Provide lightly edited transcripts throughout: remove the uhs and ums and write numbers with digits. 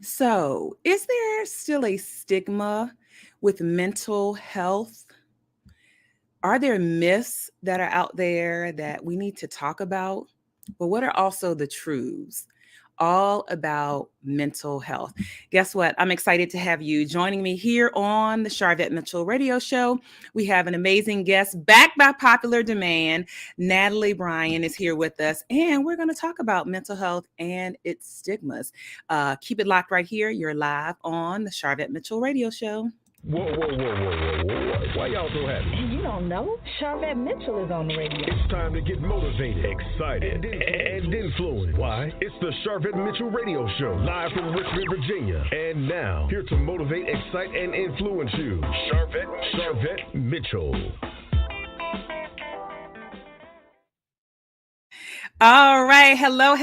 So, is there still a stigma with mental health? Are there myths that are out there that we need to talk about? But what are also the truths? All about mental health. Guess what? I'm excited to have you joining me here on the Sharvette Mitchell Radio Show. We have an amazing guest back by popular demand. Natalie Bryan is here with us, and we're going to talk about mental health and its stigmas. Keep it locked right here. You're live on the Sharvette Mitchell Radio Show. Whoa. Why y'all so happy? You don't know? Sharvette Mitchell is on the radio. It's time to get motivated, excited, and influenced. Why? It's the Sharvette Mitchell Radio Show, live from Richmond, Virginia. And now, here to motivate, excite, and influence you, Sharvette Mitchell. All right. Hello,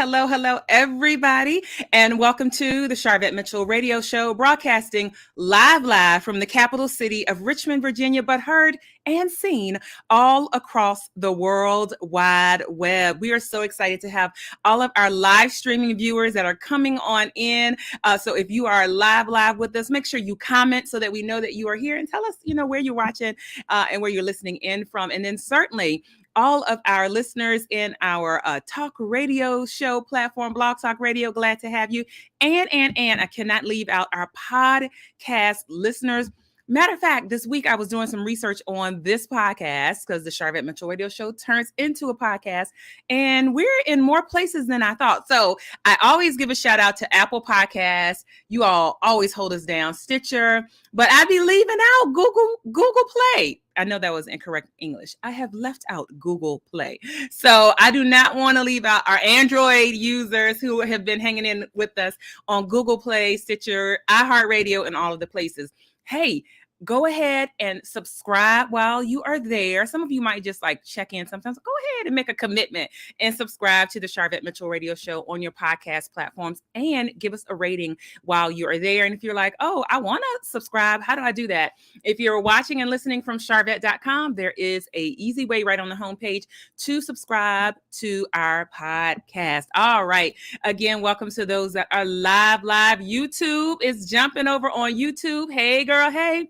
everybody. And welcome to the Sharvette Mitchell Radio Show, broadcasting live from the capital city of Richmond, Virginia, but heard and seen all across the World Wide Web. We are so excited to have all of our live streaming viewers that are coming on in. So if you are live with us, make sure you comment so that we know that you are here, and tell us, where you're watching and where you're listening in from. And then certainly all of our listeners in our talk radio show platform, Blog Talk Radio, glad to have you. And I cannot leave out our podcast listeners. Matter of fact, this week I was doing some research on this podcast because the Sharvette Mitchell Radio Show turns into a podcast, and we're in more places than I thought. So I always give a shout out to Apple Podcasts. You all always hold us down. Stitcher, but I'd be leaving out Google Play. I know that was incorrect English. I have left out Google Play. So I do not want to leave out our Android users who have been hanging in with us on Google Play, Stitcher, iHeartRadio, and all of the places. Hey, go ahead and subscribe while you are there. Some of you might just check in sometimes. Go ahead and make a commitment and subscribe to the Sharvette Mitchell Radio Show on your podcast platforms, and give us a rating while you are there. And if you're like, oh, I want to subscribe, how do I do that? If you're watching and listening from Sharvette.com, there is an easy way right on the homepage to subscribe to our podcast. All right. Again, welcome to those that are live. YouTube is jumping over on YouTube. Hey, girl. Hey.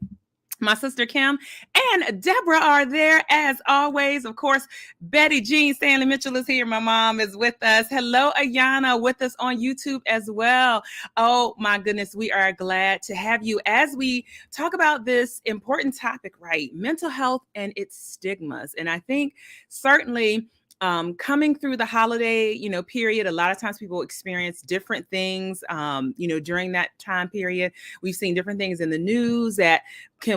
My sister Kim and Deborah are there as always. Of course, Betty Jean Stanley Mitchell is here. My mom is with us. Hello, Ayana, with us on YouTube as well. Oh my goodness, we are glad to have you as we talk about this important topic, right? Mental health and its stigmas. And I think certainly coming through the holiday, period, a lot of times people experience different things, during that time period. We've seen different things in the news that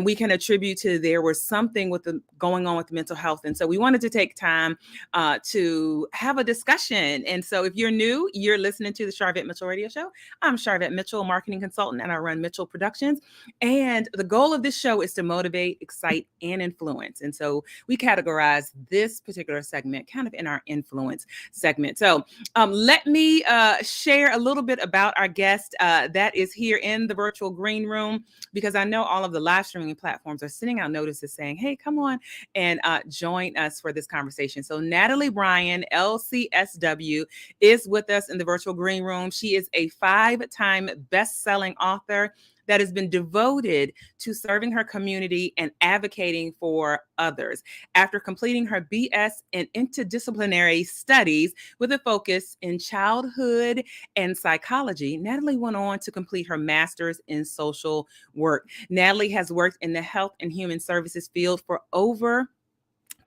we can attribute to there was something going on with mental health. And so we wanted to take time to have a discussion. And so if you're new, you're listening to the Sharvette Mitchell Radio Show. I'm Sharvette Mitchell, a marketing consultant, and I run Mitchell Productions. And the goal of this show is to motivate, excite, and influence. And so we categorize this particular segment kind of in our influence segment. So let me share a little bit about our guest that is here in the virtual green room, because I know all of the live streaming platforms are sending out notices saying, hey, come on and join us for this conversation. So Natalie Bryan, LCSW, is with us in the virtual green room. She is a 5-time best-selling author that has been devoted to serving her community and advocating for others. After completing her BS in Interdisciplinary Studies with a focus in childhood and psychology, Natalie went on to complete her master's in social work. Natalie has worked in the health and human services field for over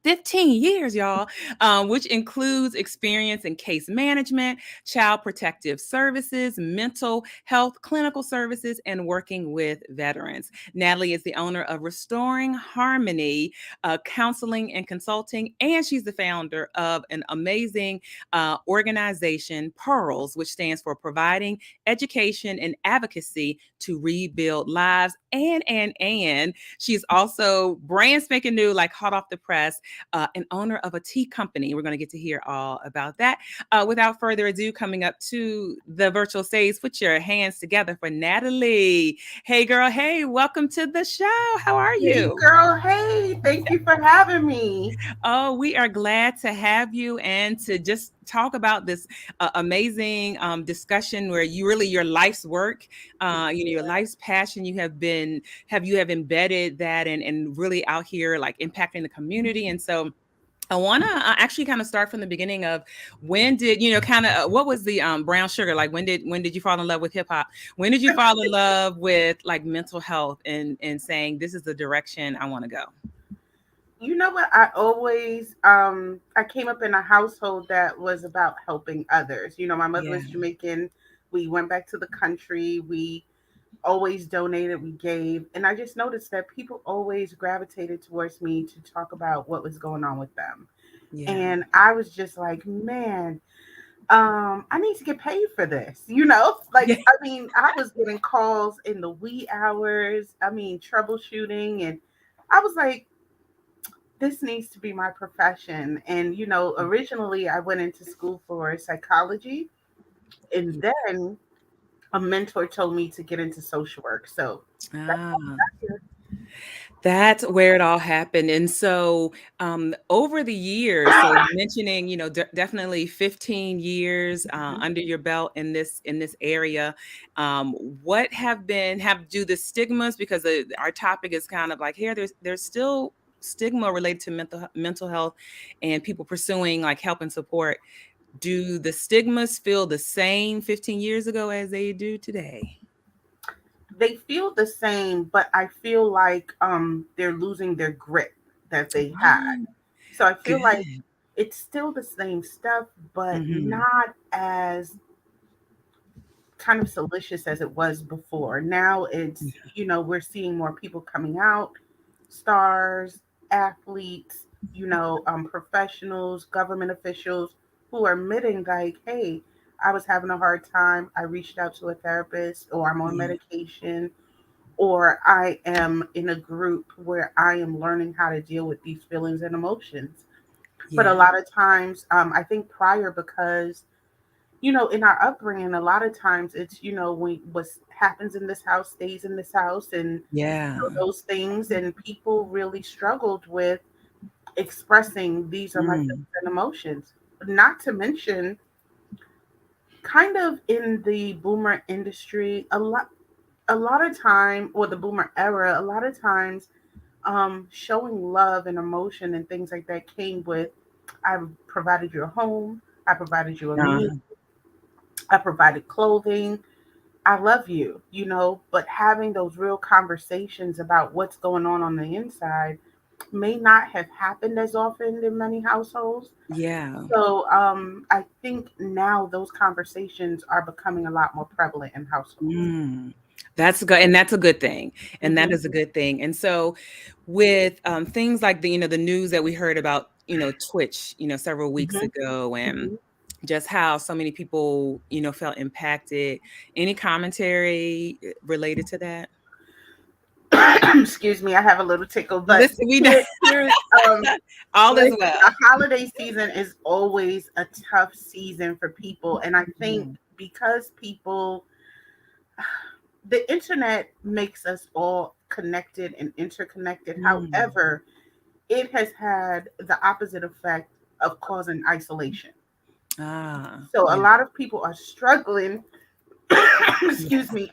15 years, y'all, which includes experience in case management, child protective services, mental health, clinical services, and working with veterans. Natalie is the owner of Restoring Harmony Counseling and Consulting, and she's the founder of an amazing organization, P.E.A.R.L, which stands for Providing Education and Advocacy to Rebuild Lives. And she's also brand spanking new, hot off the press, an owner of a tea company. We're going to get to hear all about that. Without further ado, coming up to the virtual stage, put your hands together for Natalie. Hey, girl. Hey, welcome to the show. How are Hey, you? girl. Hey, thank you for having me. Oh, we are glad to have you and to just talk about this amazing discussion where your life's work, your life's passion. You have embedded that and really out here like impacting the community. And so I want to actually kind of start from the beginning of when did what was the brown sugar, like when did you fall in love with hip hop? When did you fall in love with like mental health and saying this is the direction I want to go? You know what? I came up in a household that was about helping others. My mother Yeah. was Jamaican. We went back to the country. We always donated, we gave. And I just noticed that people always gravitated towards me to talk about what was going on with them. Yeah. And I was just like, man, I need to get paid for this. Yeah. I was getting calls in the wee hours. Troubleshooting. And I was like, this needs to be my profession. And, originally I went into school for psychology, and then a mentor told me to get into social work. So that's Ah. how I got here. That's where it all happened. And so, over the years, so mentioning, definitely 15 years under your belt in this area. What have do the stigmas, because our topic is kind of like here, there's still stigma related to mental health and people pursuing like help and support. Do the stigmas feel the same 15 years ago as they do today? They feel the same, but I feel like they're losing their grip that they had. Oh, So I feel like good. it's still the same stuff, but Hmm. not as kind of salacious as it was before. Now we're seeing more people coming out, stars, athletes, professionals, government officials who are admitting like, hey, I was having a hard time. I reached out to a therapist, or I'm on Yeah. medication, or I am in a group where I am learning how to deal with these feelings and emotions. But a Yeah. lot of times, I think prior, because in our upbringing, a lot of times it's, when what happens in this house stays in this house, and Yeah. those things, and people really struggled with expressing these are my Mm. feelings and emotions. Not to mention, kind of in the boomer industry, a lot of time, or the boomer era, a lot of times, showing love and emotion and things like that came with, I provided you a home, I provided you a meal, Uh, I provided clothing, I love you, but having those real conversations about what's going on the inside may not have happened as often in many households. yeah. So I think now those conversations are becoming a lot more prevalent in households. Mm. That's good, and that's a good thing, and that Hmm. is a good thing. And so, with things like the news that we heard about, Twitch, several weeks Hmm. ago, and Hmm. just how so many people, felt impacted. Any commentary related to that? Excuse me, I have a little tickle, but Listen, we know here's all is listen, well. the holiday season is always a tough season for people, and I think Mhm. because people, the internet makes us all connected and interconnected. Mm. However, it has had the opposite effect of causing isolation. Ah, So a yeah, lot of people are struggling. yeah. Excuse me.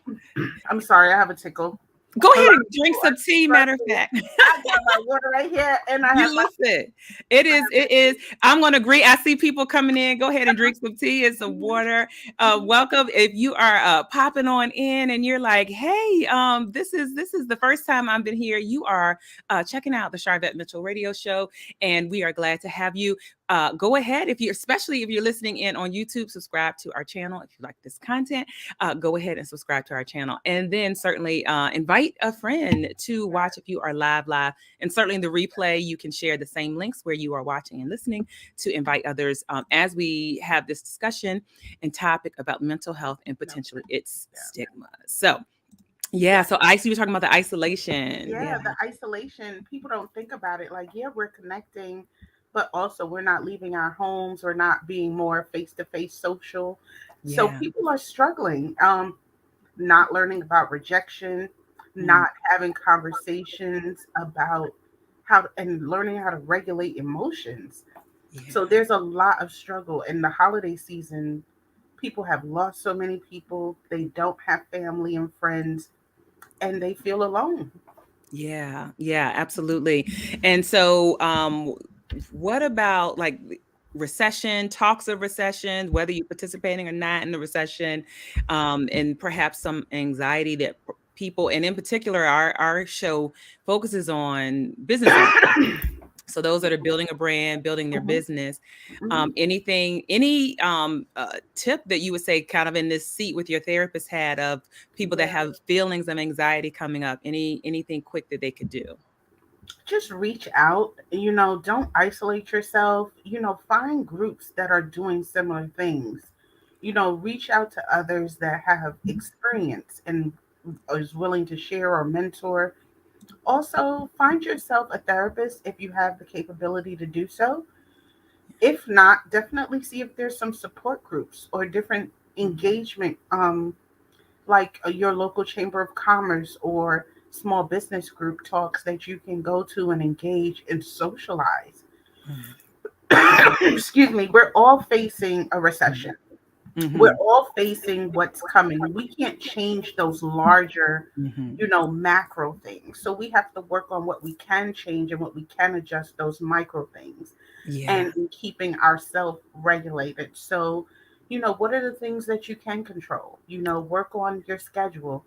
I'm sorry, I have a tickle. Go A lot ahead and of drink people some are tea. Matter of struggling. fact. I got my water right here, and I have You my. listen. It is. I'm gonna agree. I see people coming in. Go ahead and drink some tea and some water. Welcome. If you are popping on in and you're like, hey, this is the first time I've been here. You are checking out the Sharvette Mitchell Radio Show, and we are glad to have you. Go ahead, especially if you're listening in on YouTube, subscribe to our channel. If you like this content, go ahead and subscribe to our channel, and then certainly invite a friend to watch if you are live. And certainly in the replay, you can share the same links where you are watching and listening to invite others as we have this discussion and topic about mental health and potentially its stigma. So Yeah. So you were talking about the isolation. Yeah, Yeah. the isolation, people don't think about it. Like, yeah, we're connecting, but also we're not leaving our homes. We're not being more face to face social. So Yeah. people are struggling, not learning about rejection, Mm, not having conversations about and learning how to regulate emotions. So yeah. there's a lot of struggle in the holiday season. People have lost so many people. They don't have family and friends, and they feel alone. Yeah. Yeah. Absolutely. And so, what about like recession, talks of recession, whether you're participating or not in the recession, and perhaps some anxiety that people, and in particular, our show focuses on business owners. So those that are building a brand, building their Mhm, business, mhm. any tip that you would say, kind of in this seat with your therapist hat, of people that Yeah. have feelings of anxiety coming up, anything quick that they could do? Just reach out, don't isolate yourself, find groups that are doing similar things. Reach out to others that have experience and is willing to share or mentor. Also, find yourself a therapist if you have the capability to do so. If not, definitely see if there's some support groups or different engagement, like your local chamber of commerce or small business group talks that you can go to and engage and socialize. Mm. Excuse me, we're all facing a recession. We're Mhm. all facing what's coming. We can't change those larger, Mhm. macro things. So we have to work on what we can change and what we can adjust, those micro things, Yeah. and in keeping ourselves regulated. So, what are the things that you can control? Work on your schedule,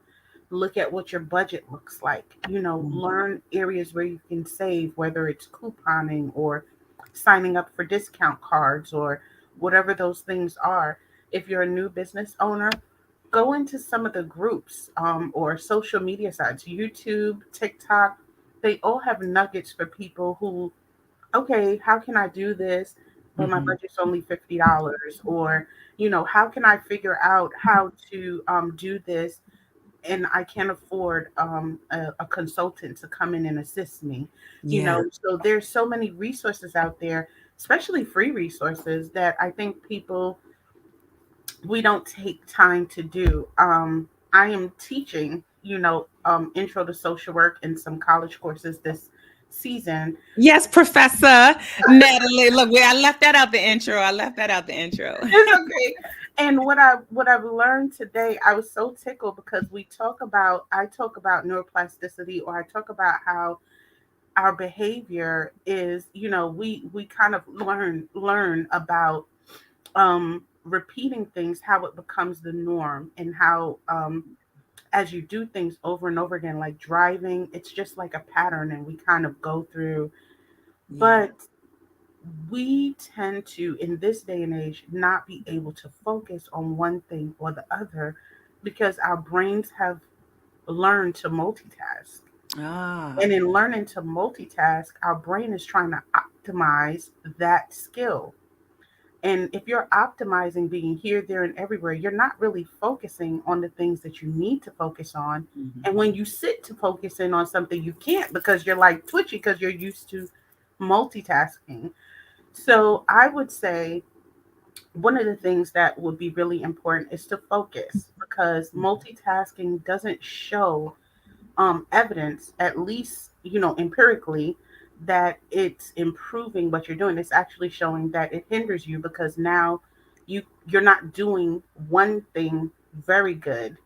look at what your budget looks like, Mm. learn areas where you can save, whether it's couponing or signing up for discount cards or whatever those things are. If you're a new business owner, go into some of the groups, or social media sites, YouTube, TikTok. They all have nuggets for people who, okay, how can I do this? But my Mhm. budget's only $50. Or, how can I figure out how to do this? And I can't afford a consultant to come in and assist me. Yeah. So there's so many resources out there, especially free resources, that I think people, we don't take time to do. I am teaching, intro to social work in some college courses this season. Yes, Professor Natalie. Look, I left that out the intro. I left that out the intro. It's okay. And what I've learned today, I was so tickled because I talk about neuroplasticity, or I talk about how our behavior is, we kind of learn about repeating things, how it becomes the norm, and how as you do things over and over again, like driving, it's just like a pattern and we kind of go through. Yeah. But we tend to, in this day and age, not be able to focus on one thing or the other because our brains have learned to multitask. Ah. And in learning to multitask, our brain is trying to optimize that skill. And if you're optimizing being here, there, and everywhere, you're not really focusing on the things that you need to focus on. Mhm. And when you sit to focus in on something, you can't because you're like twitchy because you're used to multitasking. So I would say one of the things that would be really important is to focus, because multitasking doesn't show evidence, at least empirically, that it's improving what you're doing. It's actually showing that it hinders you because now you're not doing one thing very good.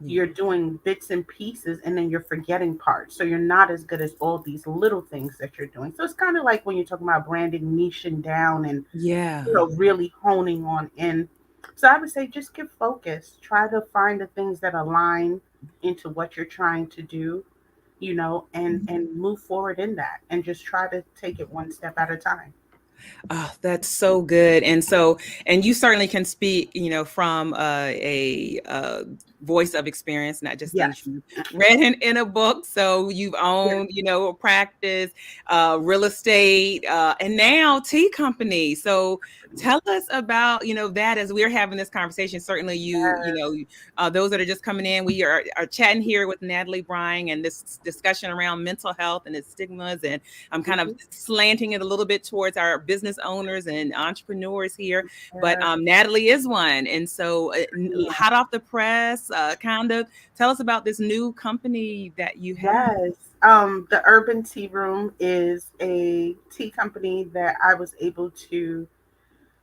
Yeah. You're doing bits and pieces, and then you're forgetting parts. So you're not as good as all these little things that you're doing. So it's kind of like when you're talking about branding, niching down and Yeah. really honing on in. So I would say just get focused. Try to find the things that align into what you're trying to do, and move forward in that, and just try to take it one step at a time. Oh, that's so good. And you certainly can speak, from a voice of experience, not just things Yes. you read in a book. So you've Yes. owned, a practice, real estate, and now tea company. So tell us about, that as we're having this conversation. Certainly those that are just coming in, we are chatting here with Natalie Bryan and this discussion around mental health and its stigmas. And I'm kind of Mhm. slanting it a little bit towards our business owners and entrepreneurs here, but Yes. Natalie is one. And so, Yeah. hot off the press, kind of tell us about this new company that you have. Yes. The Urban Tea Room is a tea company that I was able to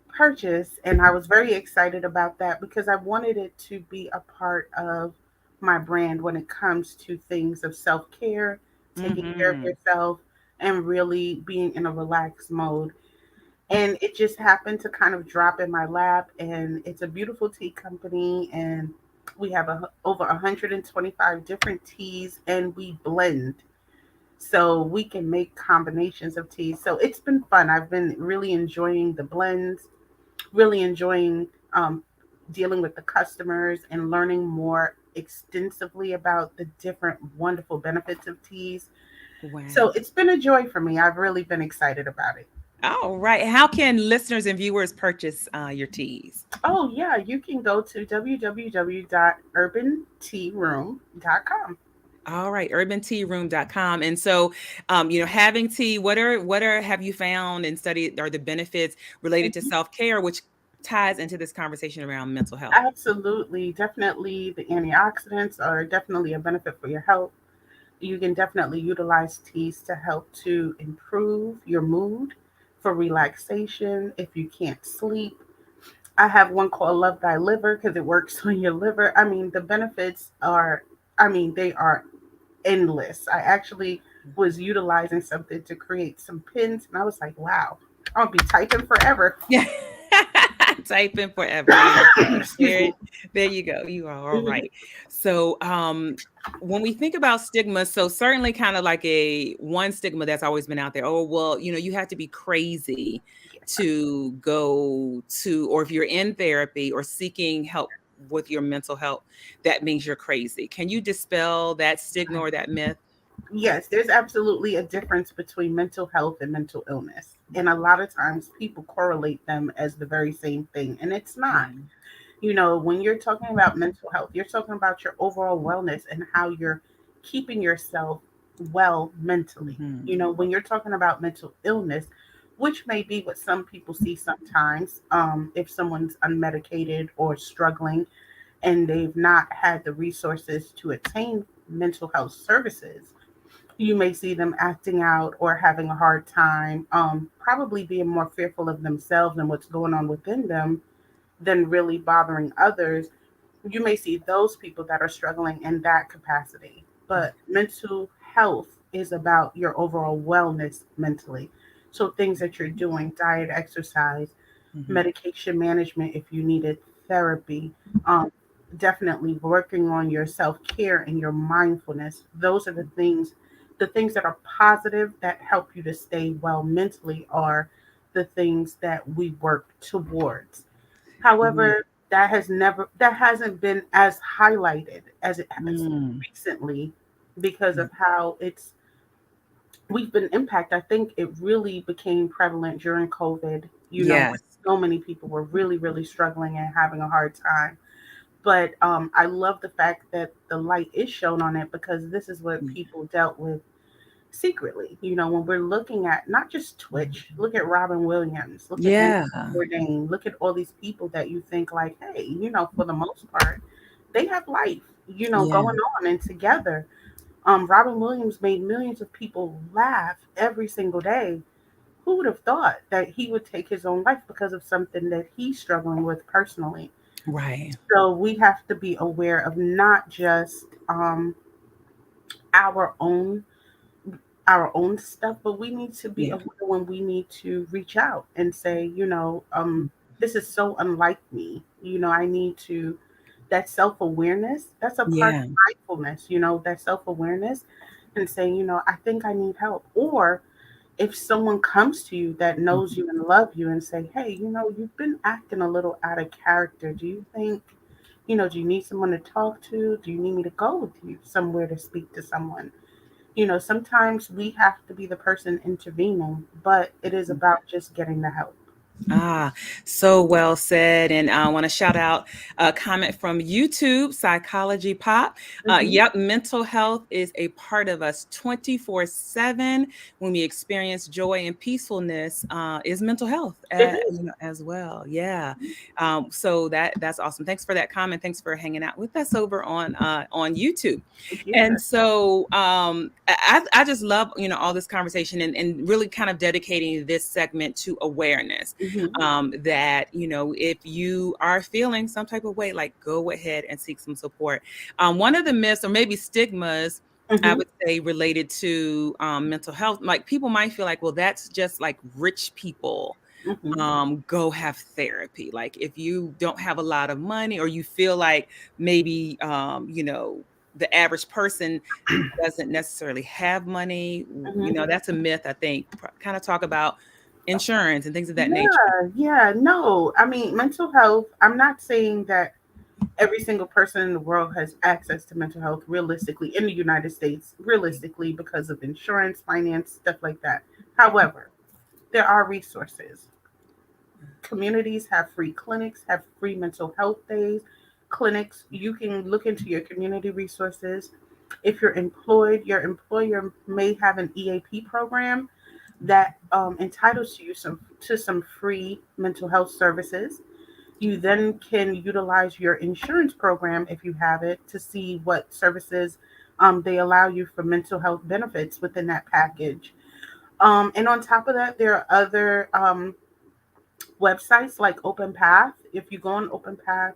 purchase, and I was very excited about that because I wanted it to be a part of my brand when it comes to things of self care, taking care of Hmm. yourself, and really being in a relaxed mode. And it just happened to kind of drop in my lap, and it's a beautiful tea company, and we have over 125 different teas, and we blend so we can make combinations of teas. So it's been fun. I've been really enjoying the blends, really enjoying dealing with the customers and learning more extensively about the different wonderful benefits of teas. So Wow. it's been a joy for me. I've really been excited about it. All right. How can listeners and viewers purchase your teas? Oh, yeah, you can go to www.urbantearoom.com. All right, urbantearoom.com. And so, having tea, what are have you found and studied are the benefits related to self-care, which ties into this conversation around mental health? Absolutely. Definitely, the antioxidants are definitely a benefit for your health. You can definitely utilize teas to help to improve your mood, for relaxation, if you can't sleep. I have one called Love Thy Liver because it works on your liver. I mean, the benefits are, they are endless. I actually was utilizing something to create some pins, and I was like, wow, I'll be typing forever. Yeah. Typing forever. There you go. Excuse me. There you go. You are all Mhm. right. So, when we think about stigma, so certainly kind of like a one stigma that's always been out there. Oh, well, you have to be crazy to go to, or if you're in therapy or seeking help with your mental health, that means you're crazy. Can you dispel that stigma or that myth? Yes, there's absolutely a difference between mental health and mental illness. And a lot of times people correlate them as the very same thing, and it's not. Yeah. When you're talking about mental health, you're talking about your overall wellness and how you're keeping yourself well mentally. Mhm. When you're talking about mental illness, which may be what some people see sometimes, if someone's unmedicated or struggling and they've not had the resources to attain mental health services, you may see them acting out or having a hard time, probably being more fearful of themselves and what's going on within them than really bothering others. You may see those people that are struggling in that capacity. But mental health is about your overall wellness mentally. So things that you're doing, diet, exercise, Mhm. medication management if you needed therapy, um, definitely working on your self-care and your mindfulness. Those are the things that are positive that help you to stay well mentally are the things that we work towards. Yeah. However, that hasn't been as highlighted as it has Mm. recently because of how we've been impacted. I think it really became prevalent during COVID, when Yes. so many people were really, really struggling and having a hard time. But I love the fact that the light is shown on it because this is what people dealt with secretly. When we're looking at not just Twitch, look at Robin Williams, look at Anthony Yeah. Bourdain, look at all these people that you think like, hey, for the most part, they have life, Yeah. going on and together. Robin Williams made millions of people laugh every single day. Who would have thought that he would take his own life because of something that he's struggling with personally? Right. So we have to be aware of not just our own our own stuff, but we need to be Yeah. aware when we need to reach out and say, this is so unlike me. I need to, that self awareness, that's a part of Yeah. mindfulness, that self awareness and saying, I think I need help. Or if someone comes to you that knows you and love you and say, hey, you've been acting a little out of character. Do you think, do you need someone to talk to? Do you need me to go with you somewhere to speak to someone? Sometimes we have to be the person intervening, but it is about just getting the help. Ah, so well said. And I want to shout out a comment from YouTube, Psychology Pop. Hmm. Yep, mental health is a part of us 24/7. When we experience joy and peacefulness, is mental health It is. as well. Yeah. So that's awesome. Thanks for that comment. Thanks for hanging out with us over on YouTube. Thank you. And so I just love, all this conversation and really kind of dedicating this segment to awareness, Hmm. that, if you are feeling some type of way, like go ahead and seek some support. One of the myths or maybe stigmas, I Hmm. would say, related to mental health, like people might feel like, well, that's just like rich people Hmm. go have therapy. Like if you don't have a lot of money or you feel like maybe the average person doesn't necessarily have money, Hmm. that's a myth. I think kind of talk about insurance and things of that nature. Yeah. No, I mean, mental health, I'm not saying that every single person in the world has access to mental health realistically in the United States, realistically, because of insurance, finance, stuff like that. However, there are resources. Communities have free clinics, have free mental health days, clinics. You can look into your community resources. If you're employed, your employer may have an EAP program that entitles you to some free mental health services. You then can utilize your insurance program if you have it to see what services they allow you for mental health benefits within that package. And on top of that, there are other websites like Open Path. If you go on Open Path,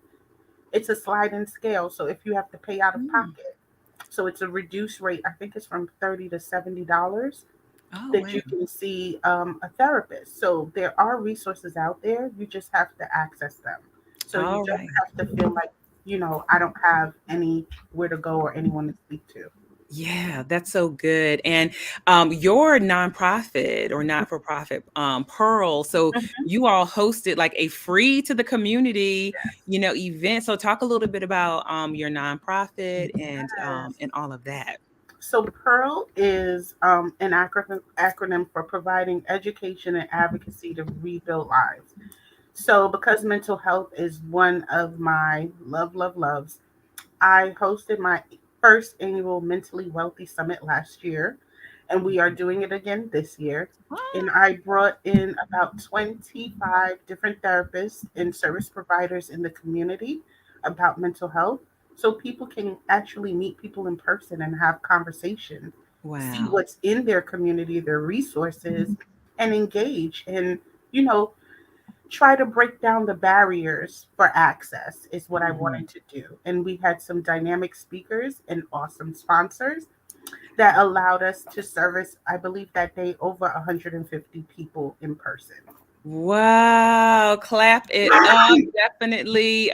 it's a sliding scale. So if you have to pay out of Mm. pocket, so it's a reduced rate. I think it's from $30 to $70 Oh, that wow. you can see a therapist. So there are resources out there. You just have to access them. So you All don't right. have to feel like, I don't have anywhere to go or anyone to speak to. Yeah, that's so good. And your nonprofit or not for profit, Pearl. So Mhm. you all hosted like a free to the community, event. So talk a little bit about your nonprofit and Yes. all of that. So P.E.A.R.L is an acronym for Providing Education and Advocacy to Rebuild Lives. So because mental health is one of my loves, I hosted my first annual Mentally Wealthy Summit last year, and we are doing it again this year. And I brought in about 25 different therapists and service providers in the community about mental health so people can actually meet people in person and have conversations, see Wow. what's in their community, their resources, and engage and, you know, try to break down the barriers for access is what I Mhm. wanted to do. And we had some dynamic speakers and awesome sponsors that allowed us to service, I believe that day, over 150 people in person. Wow, clap it up. Definitely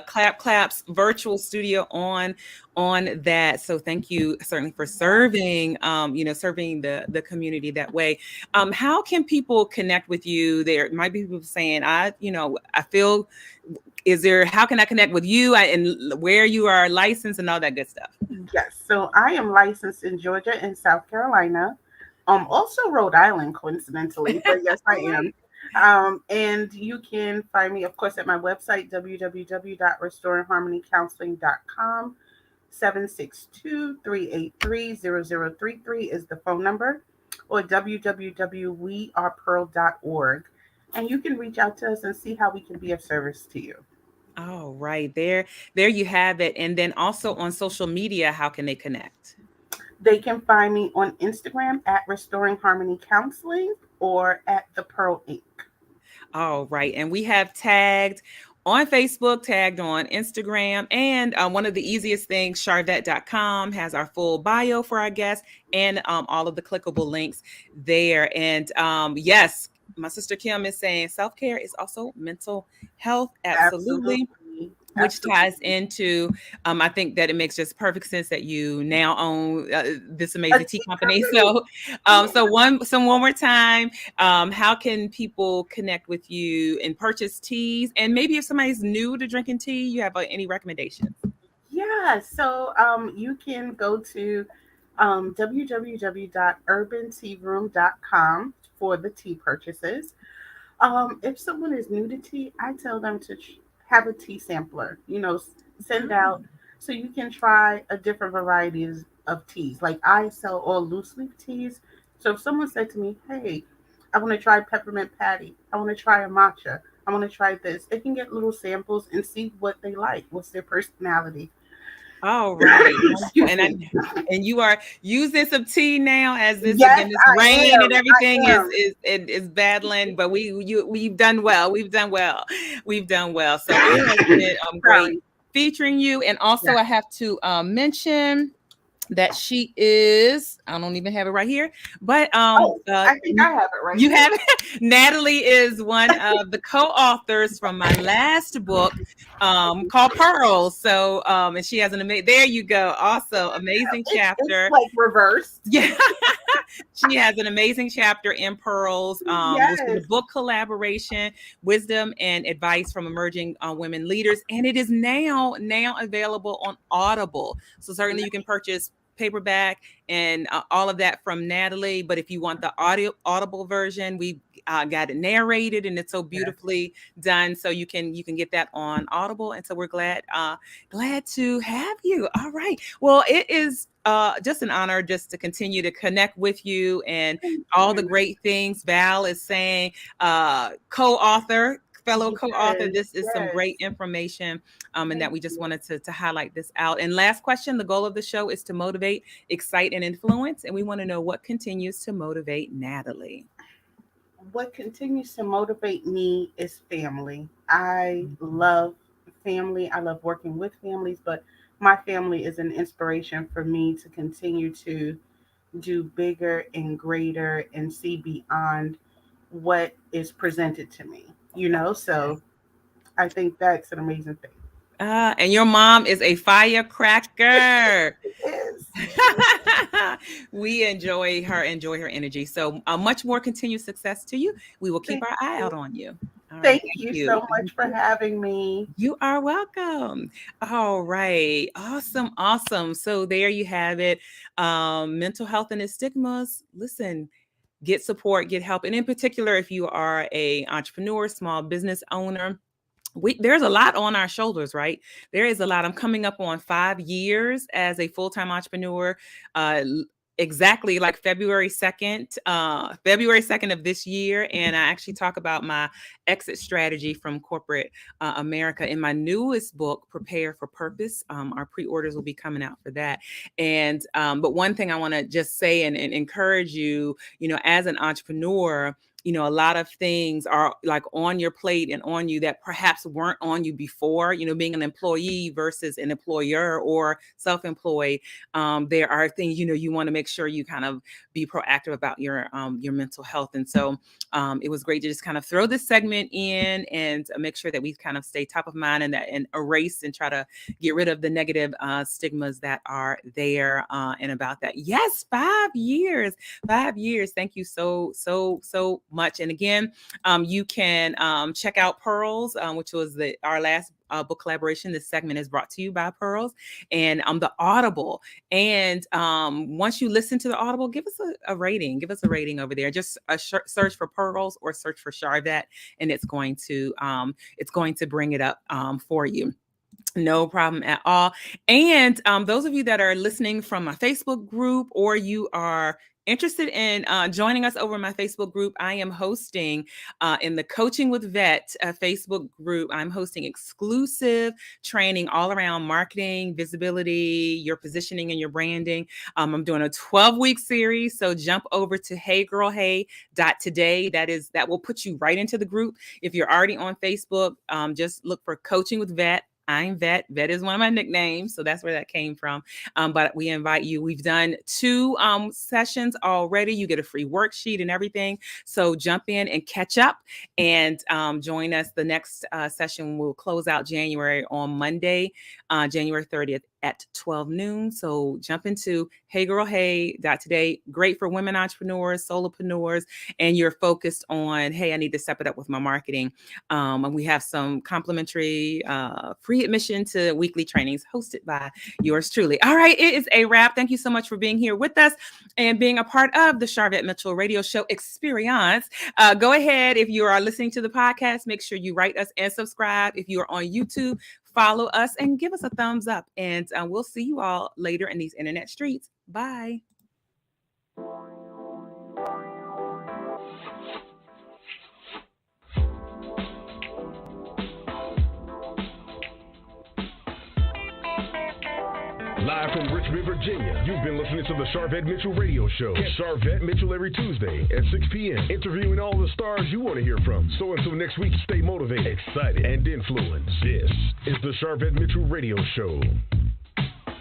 claps virtual studio on that. So thank you certainly for serving serving the community that way. How can people connect with you? There might be people saying, I feel, is there, how can I connect with you and where you are licensed and all that good stuff? Yes, so I am licensed in Georgia and South Carolina, also Rhode Island, coincidentally, but yes, I All right. am. And you can find me, of course, at my website, www.restoringharmonycounseling.com. 762-383-0033 is the phone number, or www.wearepearl.org. And you can reach out to us and see how we can be of service to you. All right. There you have it. And then also on social media, how can they connect? They can find me on Instagram at Restoring Harmony Counseling or at the Pearl Inc. All right. And we have tagged on Facebook, tagged on Instagram. And one of the easiest things, Sharvette.com has our full bio for our guests and all of the clickable links there. And yes, my sister Kim is saying self care is also mental health. Absolutely. Absolutely. which Absolutely. ties into, I think that it makes just perfect sense that you now own this A amazing tea tea company. company. So, Yeah. one more time, how can people connect with you and purchase teas? And maybe if somebody's new to drinking tea, you have any recommendations? Yeah, so you can go to www.urbantearoom.com for the tea purchases. If someone is new to tea, I tell them to have a tea sampler, send Oh, out so you can try a different varieties of teas. Like I sell all loose leaf teas. So if someone said to me, hey, I want to try peppermint patty, I want to try a matcha, I want to try this, they can get little samples and see what they like, what's their personality. all right. Wonderful. Excuse me. And you are using some tea now as this Yes, again, this I rain am. and everything I am. is battling, but we've done well. We've done well. We've done well. So it has been great Sorry. featuring you. And also Yeah. I have to mention that she is, I don't even have it right here, but Oh, I think I have it right you here. have Natalie is one of the co-authors from my last book, called Pearls. So, and she has an amazing. There you go. Also, amazing It's chapter. like reversed. Yeah, she has an amazing chapter in Pearls, which is a Yes. book collaboration, wisdom and advice from emerging women leaders, and it is now available on Audible. So certainly you can purchase paperback and all of that from Natalie. But if you want the Audible version, we got it narrated, and it's so Yes. beautifully done. So you can get that on Audible, and so we're glad to have you. All right. Well, it is just an honor just to continue to connect with you and Thank all the you. great things Val is saying. Fellow co-author, Yes. this is some Yes. great information, and that Thank we just you. wanted to highlight this out. And last question, the goal of the show is to motivate, excite, and influence. And we want to know what continues to motivate Natalie. What continues to motivate me is family. I love family. I love working with families, but my family is an inspiration for me to continue to do bigger and greater and see beyond what is presented to me, So I think that's an amazing thing. And your mom is a firecracker. It is. We enjoy her energy. So much more continued success to you. We will keep Thank our eye you. out on you. All right. Thank Thank you you. so much for having me. You are welcome. All right. Awesome. Awesome. So there you have it. Mental health and its stigmas. Listen, get support, get help. And in particular, if you are a entrepreneur, small business owner, there's a lot on our shoulders, right? There is a lot. I'm coming up on 5 years as a full-time entrepreneur. Exactly like February 2nd of this year. And I actually talk about my exit strategy from corporate America in my newest book, Prepare for Purpose. Our pre-orders will be coming out for that. And but one thing I want to just say and encourage you, as an entrepreneur, a lot of things are like on your plate and on you that perhaps weren't on you before, being an employee versus an employer or self-employed. There are things, you want to make sure you kind of be proactive about your mental health. And so it was great to just kind of throw this segment in and make sure that we kind of stay top of mind and erase and try to get rid of the negative stigmas that are there and about that. Yes, 5 years. 5 years. Thank you so much. And again, you can check out Pearls, which was our last book collaboration. This segment is brought to you by Pearls and the Audible. And once you listen to the Audible, give us a rating. Give us a rating over there. Just search for Pearls or search for Sharvette, and it's going to bring it up for you. No problem at all. And those of you that are listening from my Facebook group, or you are interested in joining us over my Facebook group, I am hosting in the Coaching with Vet Facebook group. I'm hosting exclusive training all around marketing, visibility, your positioning and your branding. I'm doing a 12-week series. So jump over to heygirlhey.today. That will put you right into the group. If you're already on Facebook, just look for Coaching with Vet I'm Vet. Vet is one of my nicknames, so that's where that came from. But we invite you. We've done 2 sessions already. You get a free worksheet and everything. So jump in and catch up and join us. The next session will close out January on Monday, January 30th at 12 noon. So jump into heygirlhey.today. Great for women entrepreneurs, solopreneurs, and you're focused on, hey, I need to step it up with my marketing. And we have some complimentary free admission to weekly trainings hosted by yours truly. All right, it is a wrap. Thank you so much for being here with us and being a part of the Sharvette Mitchell Radio Show experience. Go ahead, if you are listening to the podcast, make sure you write us and subscribe. If you are on YouTube, follow us and give us a thumbs up. And we'll see you all later in these internet streets. Bye. Live from Richmond, Virginia, you've been listening to the Sharvette Mitchell Radio Show. Catch Sharvette Mitchell every Tuesday at 6 p.m., interviewing all the stars you want to hear from. So until next week, stay motivated, excited, and influenced. This is the Sharvette Mitchell Radio Show.